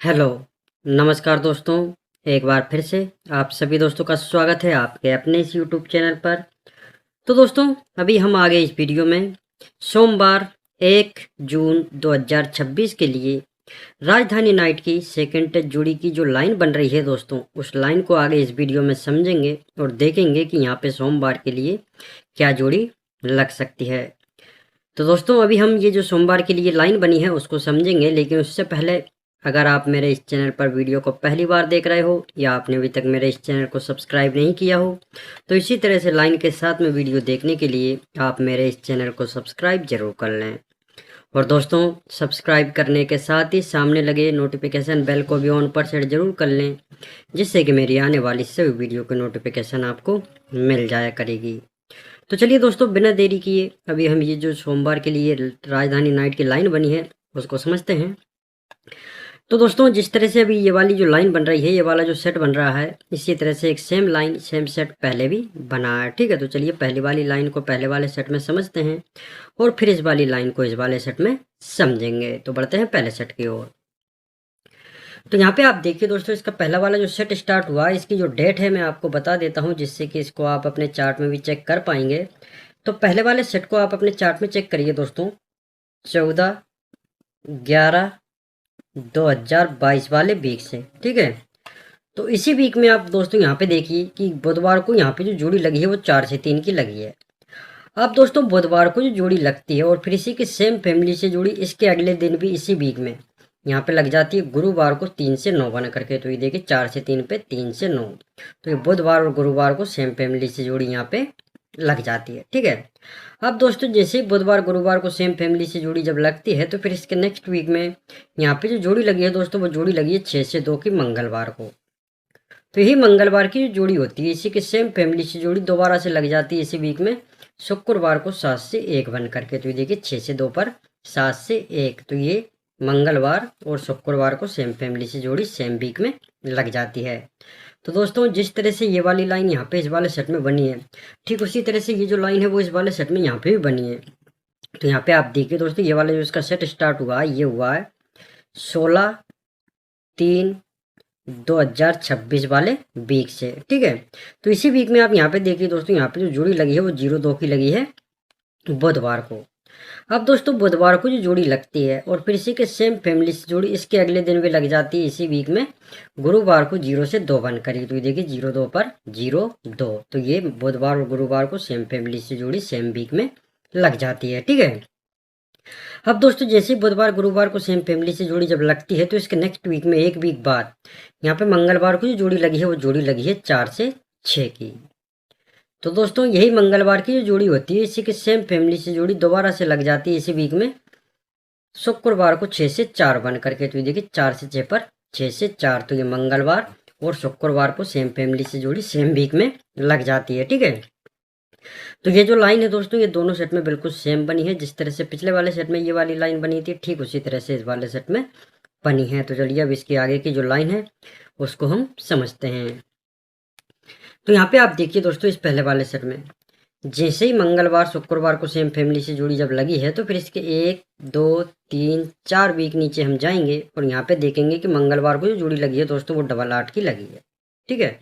Hello, नमस्कार दोस्तों। एक बार फिर से आप सभी दोस्तों का स्वागत है आपके अपने इस यूट्यूब चैनल पर। तो दोस्तों, अभी हम आ गए इस वीडियो में सोमवार 1 जून 2026 के लिए राजधानी नाइट की सेकंड टेस्ट जोड़ी की जो लाइन बन रही है दोस्तों, उस लाइन को आगे इस वीडियो में समझेंगे और देखेंगे कि यहाँ पे सोमवार के लिए क्या जोड़ी लग सकती है। तो दोस्तों, अभी हम ये जो सोमवार के लिए लाइन बनी है उसको समझेंगे, लेकिन उससे पहले अगर आप मेरे इस चैनल पर वीडियो को पहली बार देख रहे हो या आपने अभी तक मेरे इस चैनल को सब्सक्राइब नहीं किया हो, तो इसी तरह से लाइन के साथ में वीडियो देखने के लिए आप मेरे इस चैनल को सब्सक्राइब जरूर कर लें। और दोस्तों, सब्सक्राइब करने के साथ ही सामने लगे नोटिफिकेशन बेल को भी ऑन पर सेट जरूर कर लें, जिससे कि मेरी आने वाली सभी वीडियो की नोटिफिकेशन आपको मिल जाया करेगी। तो चलिए दोस्तों, बिना देरी किए अभी हम ये जो सोमवार के लिए राजधानी नाइट की लाइन बनी है उसको समझते हैं। तो दोस्तों, जिस तरह से अभी ये वाली जो लाइन बन रही है, ये वाला जो सेट बन रहा है, इसी तरह से एक सेम लाइन सेम सेट पहले भी बना है। ठीक है, तो चलिए पहली वाली लाइन को पहले वाले सेट में समझते हैं और फिर इस वाली लाइन को इस वाले सेट में समझेंगे। तो बढ़ते हैं पहले सेट की ओर। तो यहाँ पे आप देखिए दोस्तों, इसका पहला वाला जो सेट स्टार्ट हुआ, इसकी जो डेट है मैं आपको बता देता हूँ, जिससे कि इसको आप अपने चार्ट में भी चेक कर पाएंगे। तो पहले वाले सेट को आप अपने चार्ट में चेक करिए दोस्तों, 14/11/2022 वाले वीक से। ठीक है, तो इसी वीक में आप दोस्तों यहाँ पे देखिए कि बुधवार को यहाँ पे जो जोड़ी लगी है वो 4 से 3 की लगी है। अब दोस्तों, बुधवार को जो जोड़ी लगती है और फिर इसी के सेम फैमिली से जोड़ी इसके अगले दिन भी इसी वीक में यहाँ पे लग जाती है गुरुवार को 3 से 9 बना करके। तो ये देखिए 4 से 3 पे 3 से 9, तो ये बुधवार और गुरुवार को सेम फैमिली से जोड़ी यहाँ पे लग जाती है। ठीक है, अब दोस्तों जैसे ही बुधवार गुरुवार को सेम फैमिली से जोड़ी जब लगती है, तो फिर इसके नेक्स्ट वीक में यहाँ पे जो जोड़ी लगी है दोस्तों, वो जोड़ी लगी है 6 से 2 की मंगलवार को। तो यही मंगलवार की जो जोड़ी होती है, इसी के सेम फैमिली से जोड़ी दोबारा से लग जाती है इसी वीक में शुक्रवार को 7 से 1 बन करके। तो ये देखिए 6 से 2 पर 7 से 1, तो ये मंगलवार और शुक्रवार को सेम फैमिली से जोड़ी सेम वीक में लग जाती है। तो दोस्तों, जिस तरह से ये वाली लाइन यहाँ पे इस वाले सेट में बनी है, ठीक उसी तरह से ये जो लाइन है वो इस वाले सेट में यहाँ पे भी बनी है। तो यहाँ पे आप देखिए दोस्तों, ये वाला जो इसका सेट स्टार्ट हुआ है, ये हुआ है 16/3/2026 वाले वीक से। ठीक है, तो इसी वीक में आप यहाँ पे देखिए दोस्तों, यहाँ पे जो जोड़ी लगी है वो 02 की लगी है बुधवार को। अब दोस्तों, बुधवार को जो जोड़ी लगती है और फिर इसी के सेम फैमिली से जोड़ी इसके अगले दिन भी लग जाती है इसी वीक में गुरुवार को 0 से 2 बन करी। तो ये देखिए 02 पर 02, तो ये बुधवार और गुरुवार को सेम फैमिली से जोड़ी सेम वीक में लग जाती है। ठीक है, अब दोस्तों जैसे ही बुधवार गुरुवार को सेम फैमिली से जोड़ी जब लगती है, तो इसके नेक्स्ट वीक में एक वीक बाद यहाँ पे मंगलवार को जो जोड़ी लगी है वो जोड़ी लगी है 4 से 6 की। तो दोस्तों, यही मंगलवार की जो जोड़ी होती है, इसी के सेम फैमिली से जोड़ी दोबारा से लग जाती है इसी वीक में शुक्रवार को 6 से 4 बन करके। तो ये देखिए 4 से 6 पर 6 से 4, तो ये मंगलवार और शुक्रवार को सेम फैमिली से जोड़ी सेम वीक में लग जाती है। ठीक है, तो ये जो लाइन है दोस्तों, ये दोनों सेट में बिल्कुल सेम बनी है। जिस तरह से पिछले वाले सेट में ये वाली लाइन बनी थी, ठीक उसी तरह से इस वाले सेट में बनी है। तो चलिए अब इसके आगे की जो लाइन है उसको हम समझते हैं। तो यहाँ पे आप देखिए दोस्तों, इस पहले वाले सेट में जैसे ही मंगलवार शुक्रवार को सेम फैमिली से जोड़ी जब लगी है, तो फिर इसके 1 2 3 4 वीक नीचे हम जाएंगे और यहाँ पे देखेंगे कि मंगलवार को जो जोड़ी लगी है दोस्तों, वो 8 की लगी है। ठीक है,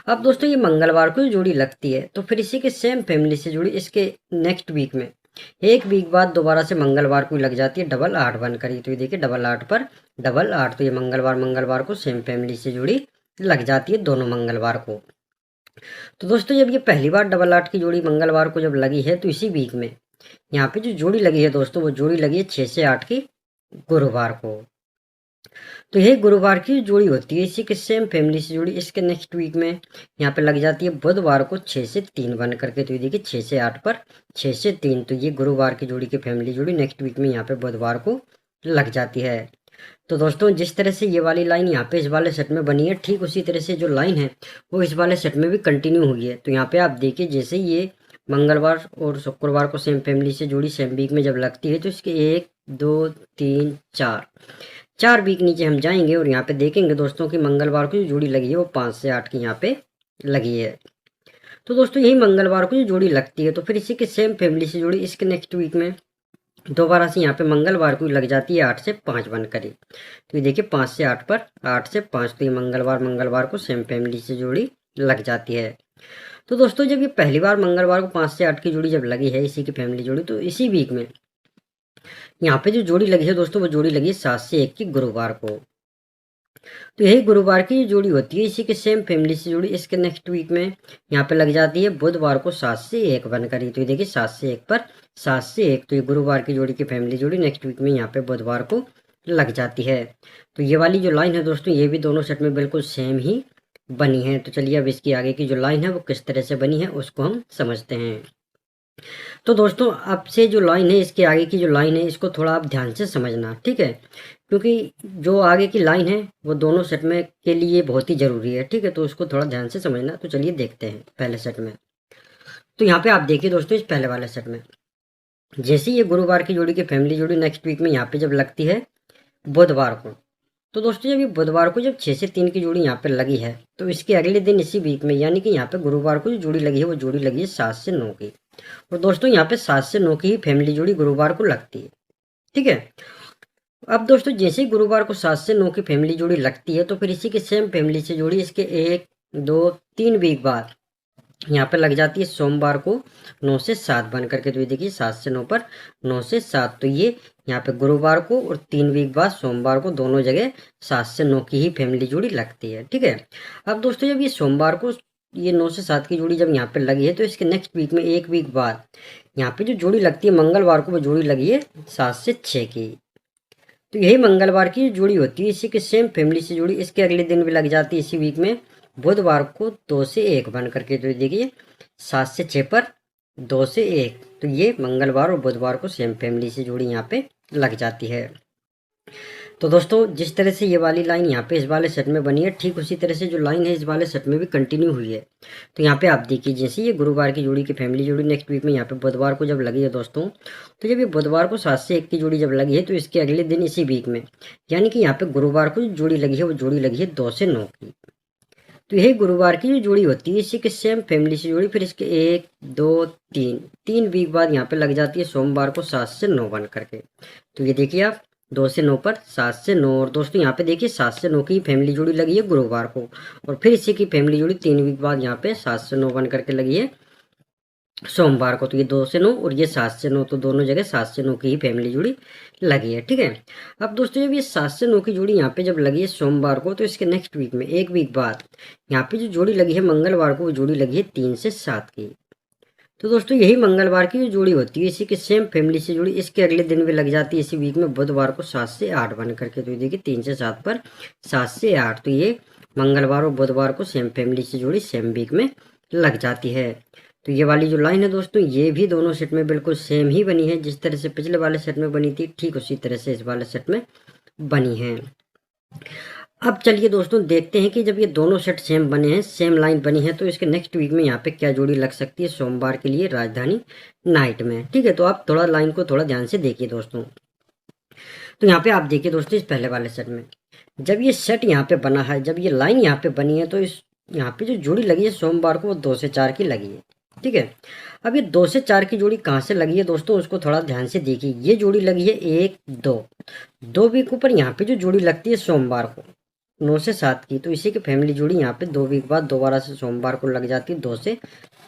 अब दोस्तों ये मंगलवार को जो जोड़ी लगती है, तो फिर इसी के सेम फैमिली से जोड़ी इसके नेक्स्ट वीक में एक वीक बाद दोबारा से मंगलवार को लग जाती है 8 बन करी। तो ये देखिए 8 पर 8, तो ये मंगलवार को सेम फैमिली से जोड़ी लग जाती है दोनों मंगलवार को। तो दोस्तों, जब ये पहली बार 8 की जोड़ी मंगलवार को जब लगी है, तो इसी वीक में यहाँ पे जो जोड़ी लगी है दोस्तों, वो जोड़ी लगी है 6 से 8 की गुरुवार को। तो यही गुरुवार की जोड़ी होती है, इसी के सेम फैमिली से जोड़ी इसके नेक्स्ट वीक में यहाँ पे लग जाती है बुधवार को 6 से 3 बन करके। तो ये देखिए 6 से 8 पर 6 से 3, तो ये गुरुवार की जोड़ी की फैमिली जोड़ी नेक्स्ट वीक में यहाँ पे बुधवार को लग जाती है। तो दोस्तों, जिस तरह से ये वाली लाइन यहाँ पे इस वाले सेट में बनी है, ठीक उसी तरह से जो लाइन है वो इस वाले सेट में भी कंटिन्यू हुई है। तो यहाँ पे आप देखिए, जैसे ये मंगलवार और शुक्रवार को सेम फैमिली से जोड़ी सेम वीक में जब लगती है, तो इसके 1 2 3 4 वीक नीचे हम जाएंगे और यहाँ पे देखेंगे दोस्तों कि मंगलवार को जो जोड़ी लगी है वो 5 से 8 की यहाँ पे लगी है। तो दोस्तों, यही मंगलवार को जो जोड़ी लगती है, तो फिर इसी के सेम फैमिली से जोड़ी इसके नेक्स्ट वीक में दोबारा से यहाँ पे मंगलवार को लग जाती है 8 से 5 बनकर। तो ये देखिए 5 से 8 पर 8 से 5, तो ये मंगलवार को सेम फैमिली से जोड़ी लग जाती है। तो दोस्तों जब ये पहली बार मंगलवार को 5 से 8 की जोड़ी जब लगी है इसी की फैमिली जोड़ी, तो इसी वीक में यहाँ पे जो जोड़ी लगी है दोस्तों वो जोड़ी लगी है 7 से 1 की गुरुवार को। तो यही गुरुवार की जोड़ी होती है इसी के सेम फैमिली से जोड़ी। इसके नेक्स्ट वीक में यहाँ पे लग जाती है बुधवार को 7 से 1 बनकर ही। तो ये देखिए 7 से 1 पर 7 से 1, तो ये गुरुवार की जोड़ी की फैमिली जोड़ी नेक्स्ट वीक में यहाँ पे बुधवार को लग जाती है। तो ये वाली जो लाइन है दोस्तों ये भी दोनों सेट में बिल्कुल सेम ही बनी है। तो चलिए अब इसकी आगे की जो लाइन है वो किस तरह से बनी है उसको हम समझते हैं। तो दोस्तों अब से जो लाइन है इसके आगे की जो लाइन है इसको थोड़ा आप ध्यान से समझना, ठीक है, क्योंकि जो आगे की लाइन है वो दोनों सेट में के लिए बहुत ही जरूरी है, ठीक है, तो उसको थोड़ा ध्यान से समझना। तो चलिए देखते हैं पहले सेट में। तो यहाँ पे आप देखिए दोस्तों इस पहले वाले सेट में जैसे ये गुरुवार की जोड़ी की फैमिली जोड़ी नेक्स्ट वीक में यहाँ पे जब लगती है बुधवार को, तो दोस्तों जब ये बुधवार को जब 6 से 3 की जोड़ी यहाँ पे लगी है तो इसके अगले दिन इसी वीक में यानी कि यहाँ पे गुरुवार को जो जोड़ी लगी है वो जोड़ी लगी है 7 से 9 की। और दोस्तों यहाँ पे 7 से 9 की ही फैमिली जोड़ी गुरुवार को लगती है, ठीक है। अब दोस्तों जैसे ही गुरुवार को 7 से 9 की फैमिली जोड़ी लगती है तो फिर इसी के सेम फैमिली से जोड़ी इसके 1 2 3 वीक बाद यहाँ पे लग जाती है सोमवार को 9 से 7 बन करके। तो ये देखिए 7 से 9 पर 9 से 7, तो ये यहाँ पे गुरुवार को और 3 वीक बाद सोमवार को दोनों जगह 7 से 9 की ही फैमिली जोड़ी लगती है, ठीक है। अब दोस्तों जब ये सोमवार को ये 9 से 7 की जोड़ी जब यहाँ पे लगी है तो इसके नेक्स्ट वीक में 1 वीक बाद यहाँ पे जो जोड़ी लगती है मंगलवार को वो जोड़ी लगी है 7 से 6 की। तो यही मंगलवार की जोड़ी होती है इसी के सेम फैमिली से जोड़ी। इसके अगले दिन भी लग जाती है इसी वीक में बुधवार को 2 से 1 बन करके। तो देखिए 7 से 6 पर 2 से 1, तो ये मंगलवार और बुधवार को सेम फैमिली से जोड़ी यहाँ पे लग जाती है। तो दोस्तों जिस तरह से ये वाली लाइन यहाँ पे इस वाले सेट में बनी है ठीक उसी तरह से जो लाइन है इस वाले सेट में भी कंटिन्यू हुई है। तो यहाँ पे आप देखिए जैसे ये गुरुवार की जोड़ी की फैमिली जोड़ी नेक्स्ट वीक में यहाँ पे बुधवार को जब लगी है दोस्तों, तो जब ये बुधवार को 7 से 1 की जोड़ी जब लगी है तो इसके अगले दिन इसी वीक में यानी कि यहाँ पे गुरुवार को जो जोड़ी लगी है वो जोड़ी लगी है 2 से 9 की। तो यही गुरुवार की जो जोड़ी होती है इसी के सेम फैमिली से जोड़ी फिर इसके 1 2 3 वीक बाद यहाँ पे लग जाती है सोमवार को 7 से 9 बन करके। तो ये देखिए आप 2 से 9 पर 7 से 9, और दोस्तों यहाँ पे देखिए 7 से 9 की फैमिली जोड़ी लगी है गुरुवार को और फिर इसी की फैमिली जोड़ी 3 वीक बाद यहाँ पे 7 से 9 बन करके लगी है सोमवार को। तो ये 2 से 9 और ये 7 से 9, तो दोनों जगह 7 से 9 की ही फैमिली जोड़ी लगी है, ठीक है। अब दोस्तों जब ये 7 से 9 की जोड़ी यहाँ पे जब लगी है सोमवार को तो इसके नेक्स्ट वीक में 1 वीक बाद यहाँ पे जो जोड़ी लगी है मंगलवार को वो जोड़ी लगी है 3 से 7 की। तो दोस्तों यही मंगलवार की जो जोड़ी होती है इसी के सेम फैमिली से जोड़ी इसके अगले दिन भी लग जाती है इसी वीक में बुधवार को 7 से 8 बन करके। तो देखिए 3 से 7 पर 7 से 8, तो ये मंगलवार और बुधवार को सेम फैमिली से जोड़ी सेम वीक में लग जाती है। तो ये वाली जो लाइन है दोस्तों ये भी दोनों सेट में बिल्कुल सेम ही बनी है। जिस तरह से पिछले वाले सेट में बनी थी ठीक उसी तरह से इस वाले सेट में बनी है। अब चलिए दोस्तों देखते हैं कि जब ये दोनों सेट सेम बने हैं सेम लाइन बनी है तो इसके नेक्स्ट वीक में यहाँ पे क्या जोड़ी लग सकती है सोमवार के लिए राजधानी नाइट में, ठीक है। तो आप थोड़ा लाइन को थोड़ा ध्यान से देखिए दोस्तों। तो यहाँ पे आप देखिए दोस्तों इस पहले वाले सेट में जब ये सेट यहाँ पे बना है, जब ये लाइन यहाँ पे बनी है तो इस यहाँ पे जो जोड़ी लगी है सोमवार को वो 2 से 4 की लगी है, ठीक है। अब ये 2 से 4 की जोड़ी कहाँ से लगी है दोस्तों उसको थोड़ा ध्यान से देखिए। ये जोड़ी लगी है 1 2 वीक ऊपर यहाँ पे जो जोड़ी लगती है सोमवार को 9 से 7 की, तो इसी की फैमिली जोड़ी यहाँ पे 2 वीक बाद दोबारा से सोमवार को लग जाती है 2 से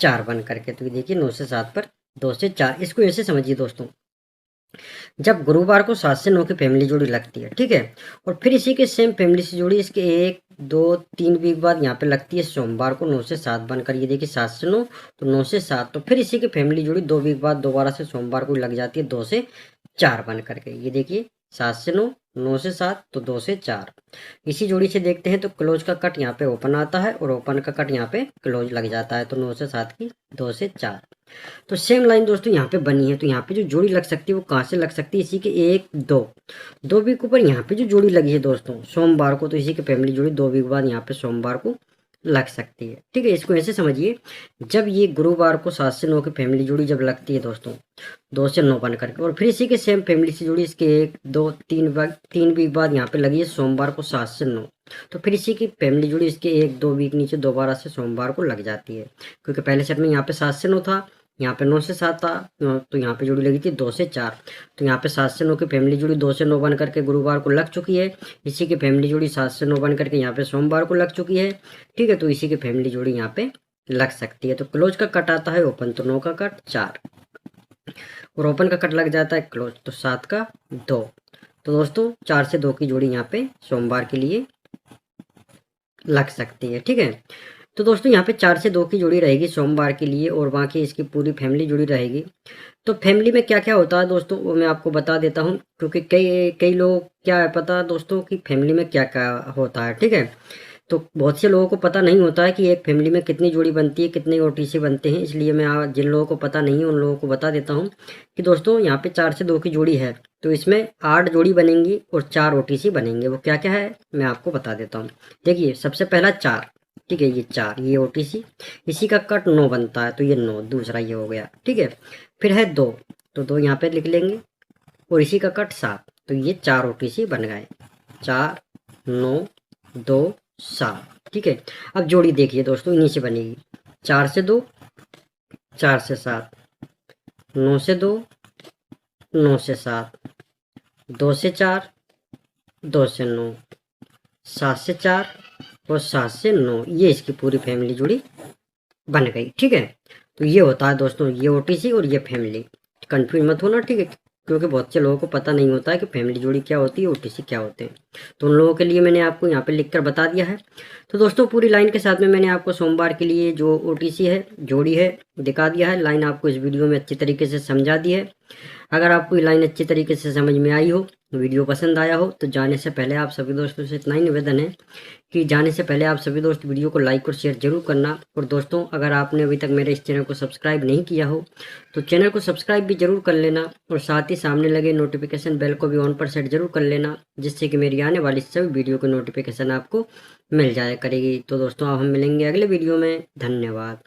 4 बन करके। तो ये देखिए 9 से 7 पर 2 से 4, इसको ऐसे समझिए दोस्तों जब गुरुवार को 7 से 9 की फैमिली जोड़ी लगती है, ठीक है, और फिर इसी के सेम फैमिली से जोड़ी इसके 1 2 3 वीक बाद यहाँ पे लगती है सोमवार को 9 से 7 बनकर। ये देखिए 7 से 9 तो 9 से 7, तो फिर इसी की फैमिली जोड़ी 2 वीक बाद दोबारा से सोमवार को लग जाती है 2 से 4 बन करके। ये देखिए 7 से 9 9 से 7 तो 2 से 4। इसी जोड़ी से देखते हैं तो क्लोज का कट यहाँ पे ओपन आता है और ओपन का कट यहाँ पे क्लोज लग जाता है, तो 9 से 7 की 2 से 4। तो सेम लाइन दोस्तों यहाँ पे बनी है। तो यहाँ पे जो जोड़ी लग सकती है वो कहाँ से लग सकती है इसी के 1 2 वीक ऊपर यहाँ पे जो जोड़ी लगी है दोस्तों सोमवार को, तो इसी की फैमिली जोड़ी 2 वीक बाद यहाँ पे सोमवार को लग सकती है, ठीक है। इसको ऐसे समझिए जब ये गुरुवार को 7 से 9 की फैमिली जोड़ी जब लगती है दोस्तों 2 से 9 बन करके और फिर इसी के सेम फैमिली से जोड़ी इसके 1 2 3 वीक बाद यहाँ पे लगी है सोमवार को 7 से 9, तो फिर इसी की फैमिली जोड़ी इसके 1 2 वीक नीचे दोबारा से सोमवार को लग जाती है, क्योंकि पहले सेट में यहाँ पे 7 से 9 था यहाँ पे 9 से 7 था, तो यहाँ पे जोड़ी लगी थी 2 से 4। तो यहाँ पे 7 से 9 की फैमिली जोड़ी 2 से 9 बन करके गुरुवार को लग चुकी है। इसी की फैमिली जोड़ी 7 से 9 बन करके यहाँ पे सोमवार को लग चुकी है। ठीक है, तो इसी की फैमिली जोड़ी यहाँ पे लग सकती है। तो क्लोज का कट आता है ओपन, तो 9 का कट 4, और ओपन का कट लग जाता है क्लोज, तो 7 का 2। तो दोस्तों 4 से 2 की जोड़ी यहाँ पे सोमवार के लिए लग सकती है। ठीक है, तो दोस्तों यहाँ पे 4 से 2 की जोड़ी रहेगी सोमवार के लिए, और बाकी इसकी पूरी फैमिली जुड़ी रहेगी। तो फैमिली में क्या क्या होता है दोस्तों, वो मैं आपको बता देता हूँ, क्योंकि कई कई लोग क्या है पता दोस्तों कि फैमिली में क्या क्या होता है। ठीक है, तो बहुत से लोगों को पता नहीं होता है कि एक फैमिली में कितनी जोड़ी बनती है, कितने ओटीसी बनते हैं। इसलिए मैं जिन लोगों को पता नहीं है उन लोगों को बता देता हूँ कि दोस्तों यहाँ पे 4 से 2 की जोड़ी है, तो इसमें 8 जोड़ी बनेंगी और 4 ओटीसी बनेंगे। वो क्या क्या है मैं आपको बता देता हूँ। देखिए, सबसे पहला 4, ठीक है, ये 4, ये ओटीसी, इसी का कट 9 बनता है, तो ये 9 दूसरा ये हो गया। ठीक है, फिर है 2, तो 2 यहाँ पे लिख लेंगे, और इसी का कट 7, तो ये 4 ओटीसी बन गए, 4 9 2 7। ठीक है, अब जोड़ी देखिए दोस्तों, इन्हीं से बनेगी, 4 से 2, 4 से 7, 9 से 2, 9 से 7, 2 से 4, 2 से 9, 7 से 4 और 7 से 9, ये इसकी पूरी फैमिली जोड़ी बन गई। ठीक है, तो ये होता है दोस्तों ये ओटीसी और ये फैमिली, कंफ्यूज मत होना। ठीक है, क्योंकि बहुत से लोगों को पता नहीं होता है कि फैमिली जोड़ी क्या होती है, ओटीसी क्या होते हैं। तो उन लोगों के लिए मैंने आपको यहाँ पे लिखकर बता दिया है। तो दोस्तों पूरी लाइन के साथ में मैंने आपको सोमवार के लिए जो ओटीसी है जोड़ी है दिखा दिया है। लाइन आपको इस वीडियो में अच्छी तरीके से समझा दी है। अगर आपको ये लाइन अच्छी तरीके से समझ में आई हो, वीडियो पसंद आया हो, तो जाने से पहले आप सभी दोस्तों से इतना ही निवेदन है कि जाने से पहले आप सभी दोस्त वीडियो को लाइक और शेयर जरूर करना। और दोस्तों अगर आपने अभी तक मेरे इस चैनल को सब्सक्राइब नहीं किया हो तो चैनल को सब्सक्राइब भी जरूर कर लेना, और साथ ही सामने लगे नोटिफिकेशन बेल को भी ऑन पर सेट जरूर कर लेना, जिससे कि मेरी आने वाली सभी वीडियो की नोटिफिकेशन आपको मिल जाया करेगी। तो दोस्तों अब हम मिलेंगे अगले वीडियो में। धन्यवाद।